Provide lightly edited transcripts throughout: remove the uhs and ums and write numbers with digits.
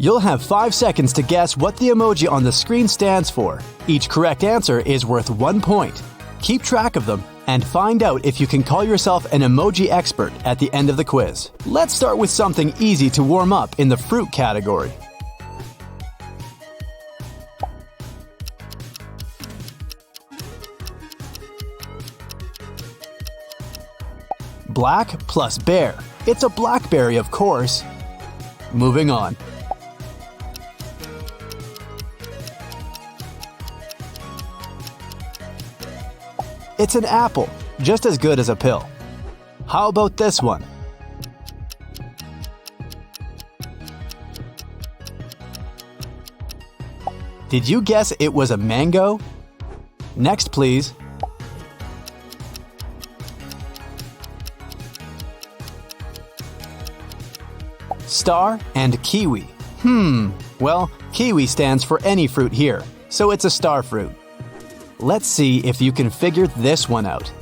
You'll have 5 seconds to guess what the emoji on the screen stands for. Each correct answer is worth 1 point. Keep track of them and find out if you can call yourself an emoji expert at the end of the quiz. Let's start with something easy to warm up in the fruit category. Black plus bear. It's a blackberry, of course. Moving on. It's an apple, just as good as a pill. How about this one? Did you guess it was a mango? Next, please. Star and kiwi. Well, kiwi stands for any fruit here, so it's a star fruit. Let's see if you can figure this one out.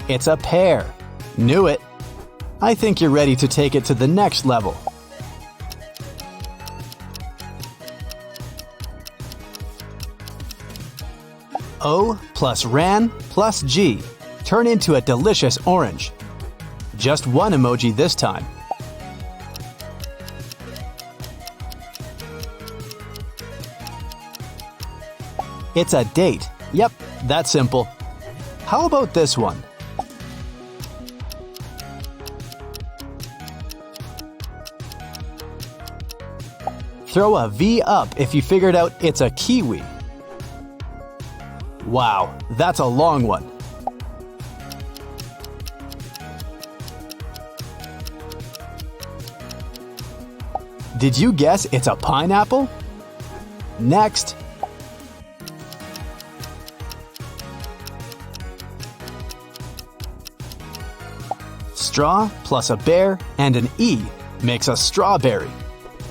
It's a pear. Knew it. I think you're ready to take it to the next level. O plus ran plus G. Turn into a delicious orange. Just one emoji this time. It's a date. Yep, that's simple. How about this one? Throw a V up if you figured out it's a kiwi. Wow, that's a long one. Did you guess it's a pineapple? Next. Straw plus a bear and an E makes a strawberry.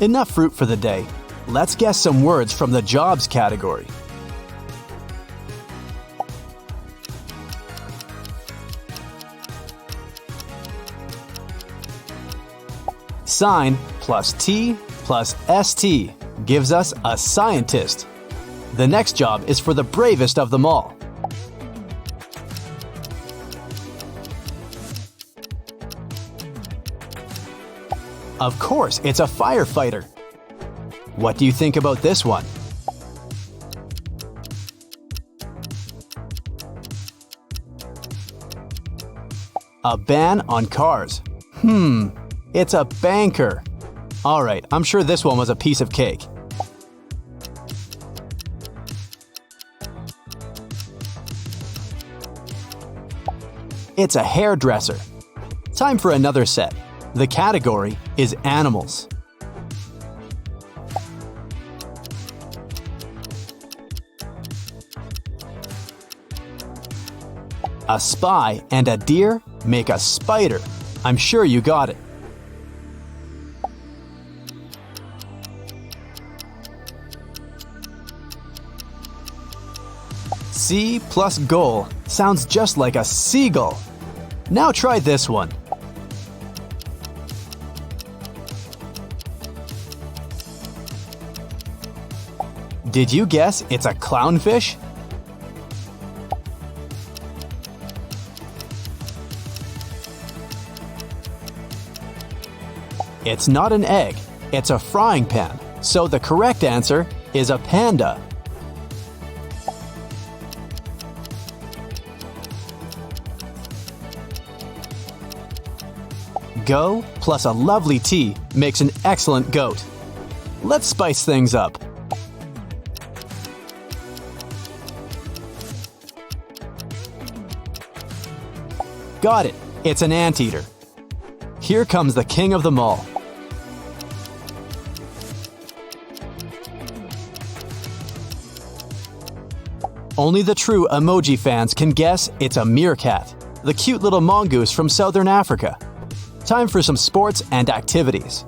Enough fruit for the day. Let's guess some words from the jobs category. Sign plus T plus ST gives us a scientist. The next job is for the bravest of them all. Of course, it's a firefighter. What do you think about this one? A ban on cars. It's a banker. All right, I'm sure this one was a piece of cake. It's a hairdresser. Time for another set. The category is animals. A spy and a deer make a spider. I'm sure you got it. C plus goal sounds just like a seagull. Now try this one. Did you guess it's a clownfish? It's not an egg, it's a frying pan, so the correct answer is a panda. Go plus a lovely tea makes an excellent goat. Let's spice things up. Got it, it's an anteater. Here comes the king of them all. Only the true emoji fans can guess it's a meerkat, the cute little mongoose from Southern Africa. Time for some sports and activities.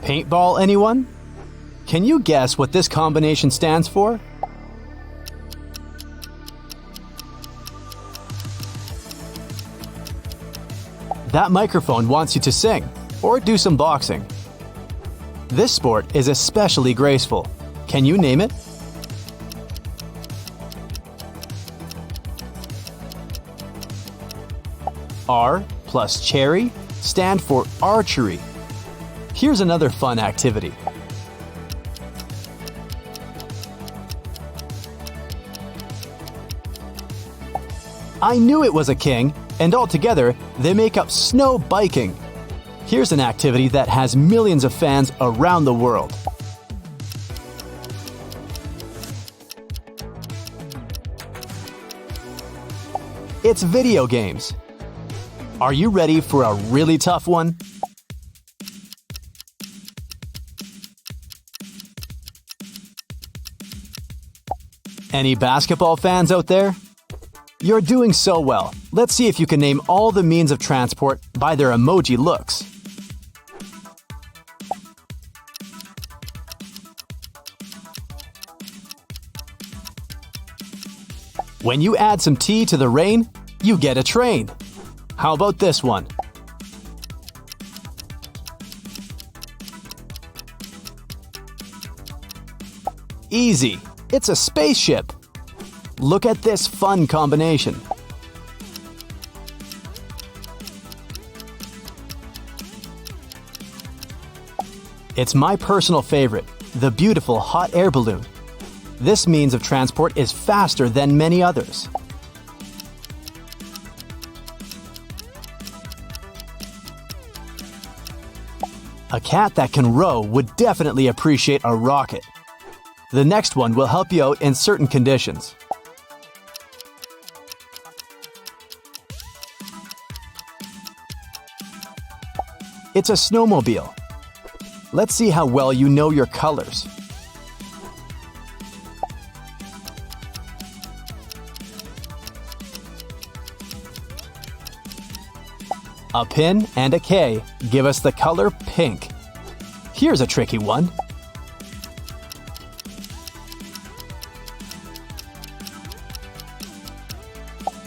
Paintball, anyone? Can you guess what this combination stands for? That microphone wants you to sing or do some boxing. This sport is especially graceful. Can you name it? R plus cherry stand for archery. Here's another fun activity. I knew it was a king, and altogether, they make up snow biking. Here's an activity that has millions of fans around the world. It's video games. Are you ready for a really tough one? Any basketball fans out there? You're doing so well. Let's see if you can name all the means of transport by their emoji looks. When you add some tea to the rain, you get a train. How about this one? Easy. It's a spaceship. Look at this fun combination. It's my personal favorite, the beautiful hot air balloon. This means of transport is faster than many others. A cat that can row would definitely appreciate a rocket. The next one will help you out in certain conditions. It's a snowmobile. Let's see how well you know your colors. A pin and a K give us the color pink. Here's a tricky one.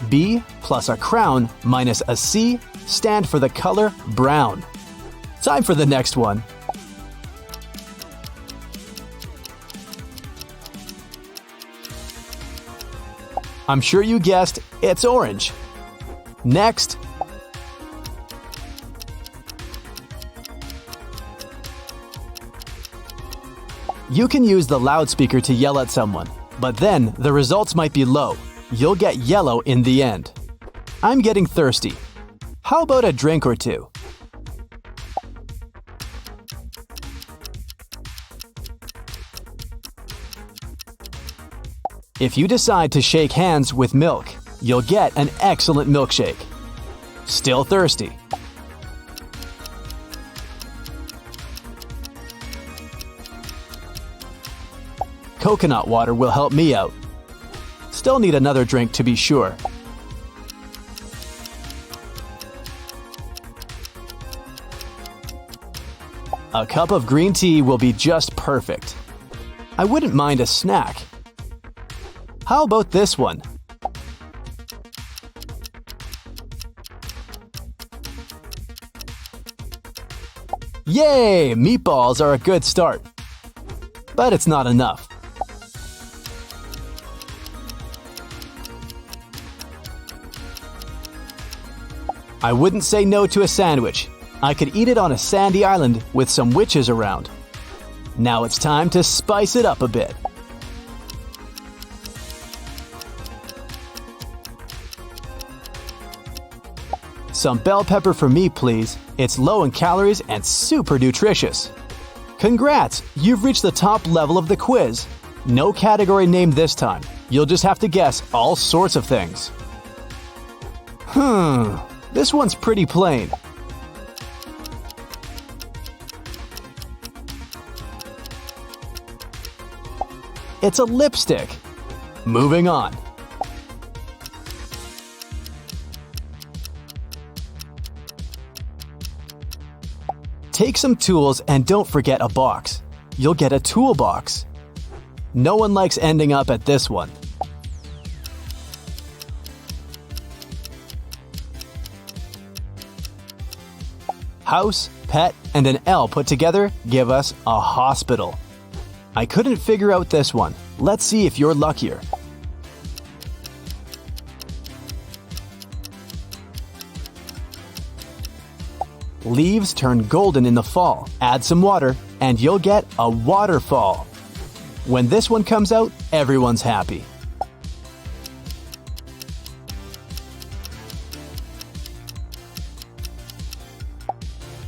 B plus a crown minus a C stand for the color brown. Time for the next one. I'm sure you guessed it's orange. Next. You can use the loudspeaker to yell at someone, but then the results might be low. You'll get yellow in the end. I'm getting thirsty. How about a drink or two? If you decide to shake hands with milk, you'll get an excellent milkshake. Still thirsty? Coconut water will help me out. Still need another drink to be sure. A cup of green tea will be just perfect. I wouldn't mind a snack. How about this one? Yay! Meatballs are a good start. But it's not enough. I wouldn't say no to a sandwich. I could eat it on a sandy island with some witches around. Now it's time to spice it up a bit. Some bell pepper for me, please. It's low in calories and super nutritious. Congrats! You've reached the top level of the quiz. No category named this time. You'll just have to guess all sorts of things. This one's pretty plain. It's a lipstick. Moving on. Take some tools and don't forget a box. you'll get a toolbox. No one likes ending up at this one. House, pet, and an L put together give us a hospital. I couldn't figure out this one. Let's see if you're luckier. Leaves turn golden in the fall. Add some water, and you'll get a waterfall. When this one comes out, everyone's happy.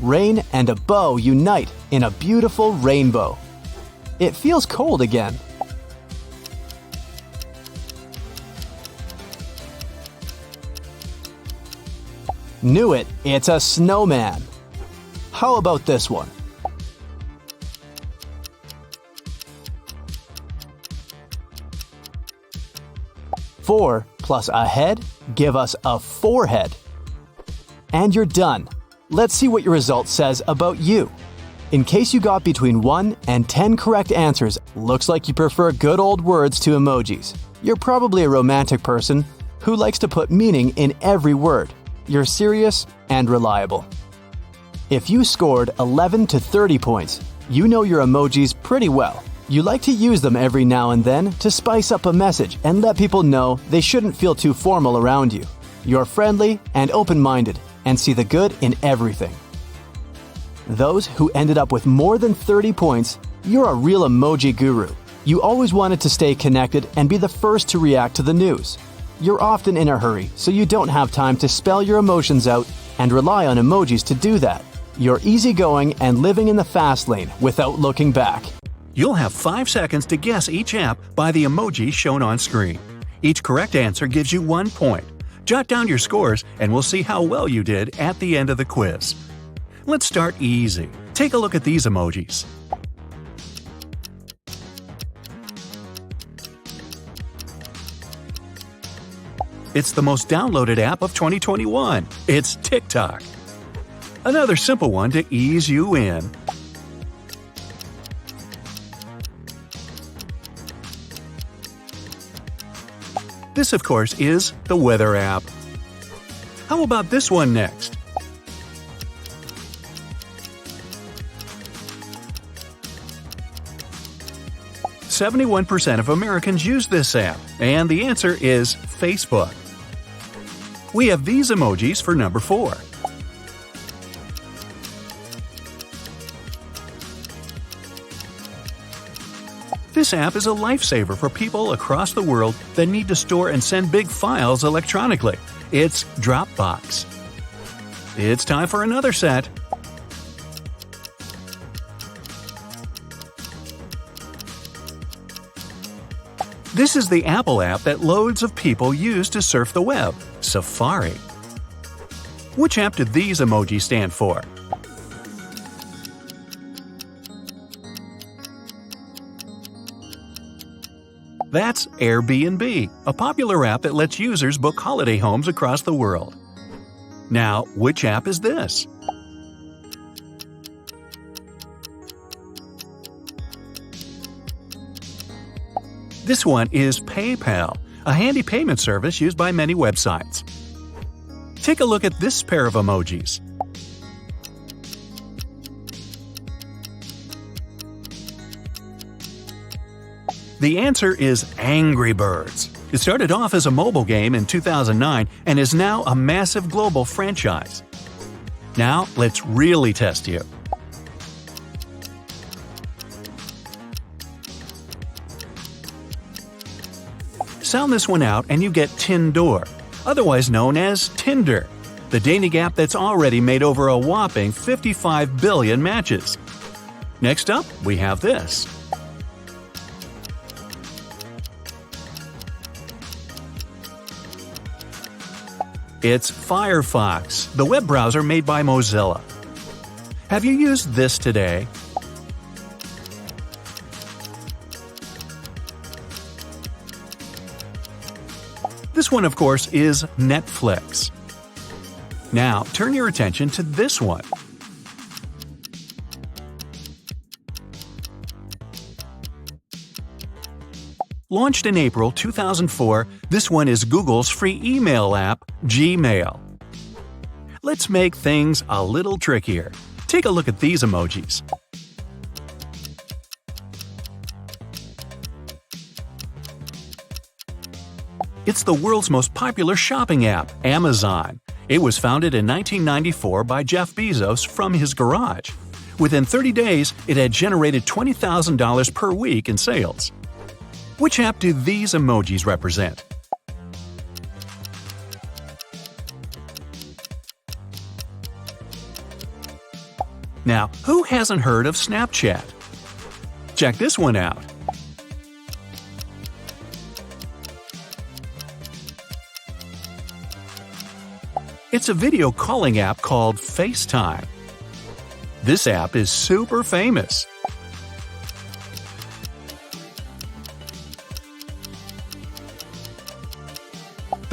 Rain and a bow unite in a beautiful rainbow. It feels cold again. Knew it, it's a snowman. How about this one? Four plus a head give us a forehead. And you're done. Let's see what your result says about you. In case you got between 1 and 10 correct answers, looks like you prefer good old words to emojis. You're probably a romantic person who likes to put meaning in every word. You're serious and reliable. If you scored 11 to 30 points, you know your emojis pretty well. You like to use them every now and then to spice up a message and let people know they shouldn't feel too formal around you. You're friendly and open-minded and see the good in everything. Those who ended up with more than 30 points, you're a real emoji guru. You always wanted to stay connected and be the first to react to the news. You're often in a hurry, so you don't have time to spell your emotions out and rely on emojis to do that. You're easygoing and living in the fast lane without looking back. You'll have 5 seconds to guess each app by the emoji shown on screen. Each correct answer gives you 1 point. Jot down your scores and we'll see how well you did at the end of the quiz. Let's start easy. Take a look at these emojis. It's the most downloaded app of 2021. It's TikTok. Another simple one to ease you in. This, of course, is the weather app. How about this one next? "71% of Americans use this app, and the answer is Facebook. We have these emojis for number 4. This app is a lifesaver for people across the world that need to store and send big files electronically. It's Dropbox. It's time for another set. This is the Apple app that loads of people use to surf the web, Safari. Which app do these emojis stand for? That's Airbnb, a popular app that lets users book holiday homes across the world. Now, which app is this? This one is PayPal, a handy payment service used by many websites. Take a look at this pair of emojis. The answer is Angry Birds. It started off as a mobile game in 2009 and is now a massive global franchise. Now, let's really test you. Sound this one out and you get Tinder, otherwise known as Tinder, the dating app that's already made over a whopping 55 billion matches. Next up, we have this. It's Firefox, the web browser made by Mozilla. Have you used this today? This one, of course, is Netflix. Now, turn your attention to this one. Launched in April 2004, this one is Google's free email app, Gmail. Let's make things a little trickier. Take a look at these emojis. It's the world's most popular shopping app, Amazon. It was founded in 1994 by Jeff Bezos from his garage. Within 30 days, it had generated $20,000 per week in sales. Which app do these emojis represent? Now, who hasn't heard of Snapchat? Check this one out. It's a video calling app called FaceTime. This app is super famous.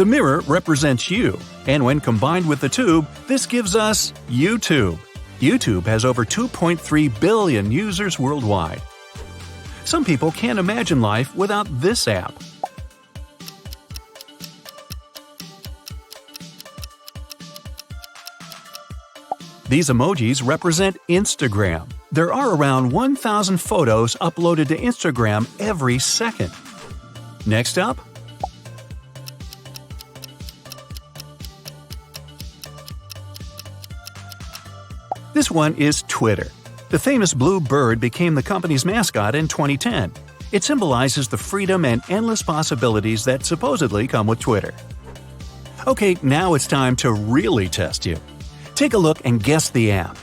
The mirror represents you, and when combined with the tube, this gives us YouTube. YouTube has over 2.3 billion users worldwide. Some people can't imagine life without this app. These emojis represent Instagram. There are around 1,000 photos uploaded to Instagram every second. Next up, this one is Twitter. The famous blue bird became the company's mascot in 2010. It symbolizes the freedom and endless possibilities that supposedly come with Twitter. Okay, now it's time to really test you. Take a look and guess the app.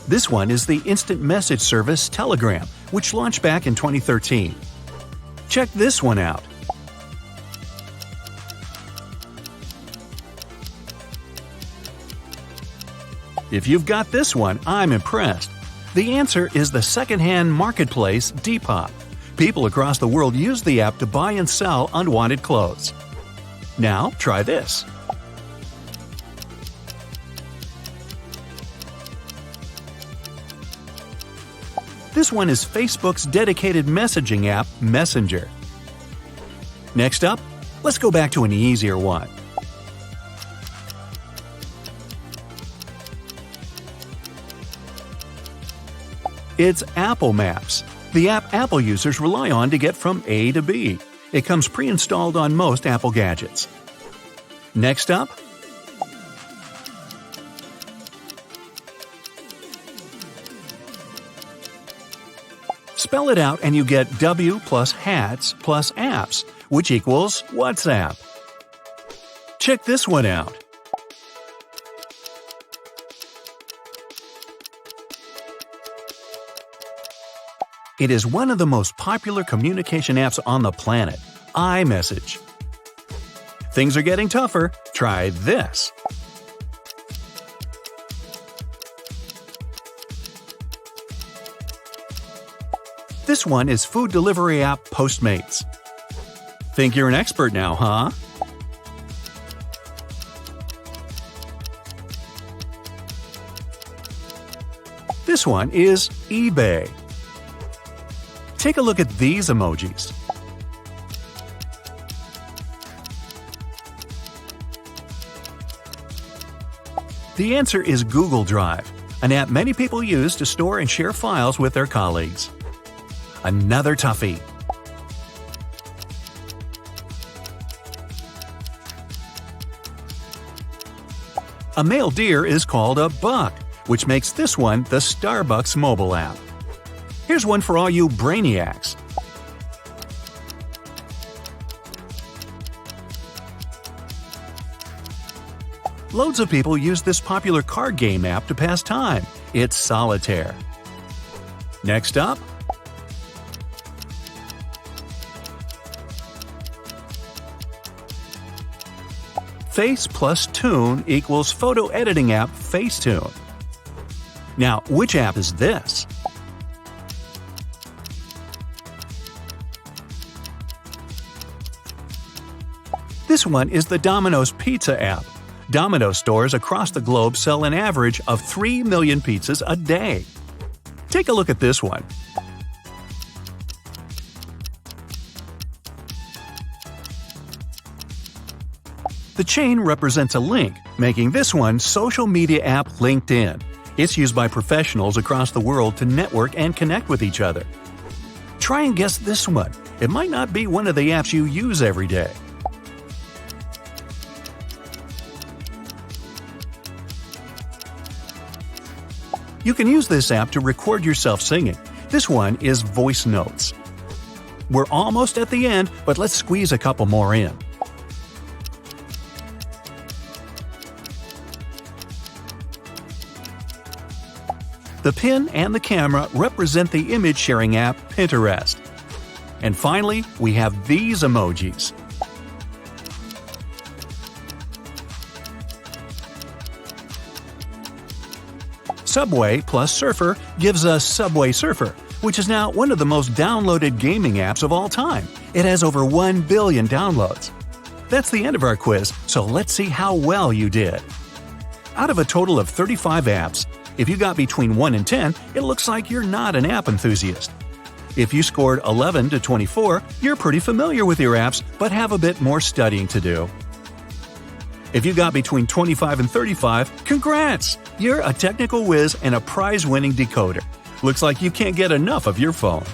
This one is the instant message service Telegram, which launched back in 2013. Check this one out. If you've got this one, I'm impressed. The answer is the secondhand marketplace Depop. People across the world use the app to buy and sell unwanted clothes. Now, try this. This one is Facebook's dedicated messaging app, Messenger. Next up, let's go back to an easier one. It's Apple Maps, the app Apple users rely on to get from A to B. It comes pre-installed on most Apple gadgets. Next up, spell it out and you get W plus hats plus apps, which equals WhatsApp. Check this one out. It is one of the most popular communication apps on the planet, iMessage. Things are getting tougher. Try this. This one is food delivery app Postmates. Think you're an expert now, huh? This one is eBay. Take a look at these emojis. The answer is Google Drive, an app many people use to store and share files with their colleagues. Another toughie. A male deer is called a buck, which makes this one the Starbucks mobile app. Here's one for all you brainiacs. Loads of people use this popular card game app to pass time. It's Solitaire. Next up, Face plus Tune equals photo editing app Facetune. Now, which app is this? This one is the Domino's Pizza app. Domino's stores across the globe sell an average of 3 million pizzas a day. Take a look at this one. The chain represents a link, making this one social media app LinkedIn. It's used by professionals across the world to network and connect with each other. Try and guess this one. It might not be one of the apps you use every day. You can use this app to record yourself singing. This one is Voice Notes. We're almost at the end, but let's squeeze a couple more in. The pin and the camera represent the image-sharing app Pinterest. And finally, we have these emojis. Subway plus Surfer gives us Subway Surfer, which is now one of the most downloaded gaming apps of all time. It has over 1 billion downloads. That's the end of our quiz, so let's see how well you did. Out of a total of 35 apps, if you got between 1 and 10, it looks like you're not an app enthusiast. If you scored 11 to 24, you're pretty familiar with your apps, but have a bit more studying to do. If you got between 25 and 35, congrats! You're a technical whiz and a prize-winning decoder. Looks like you can't get enough of your phone.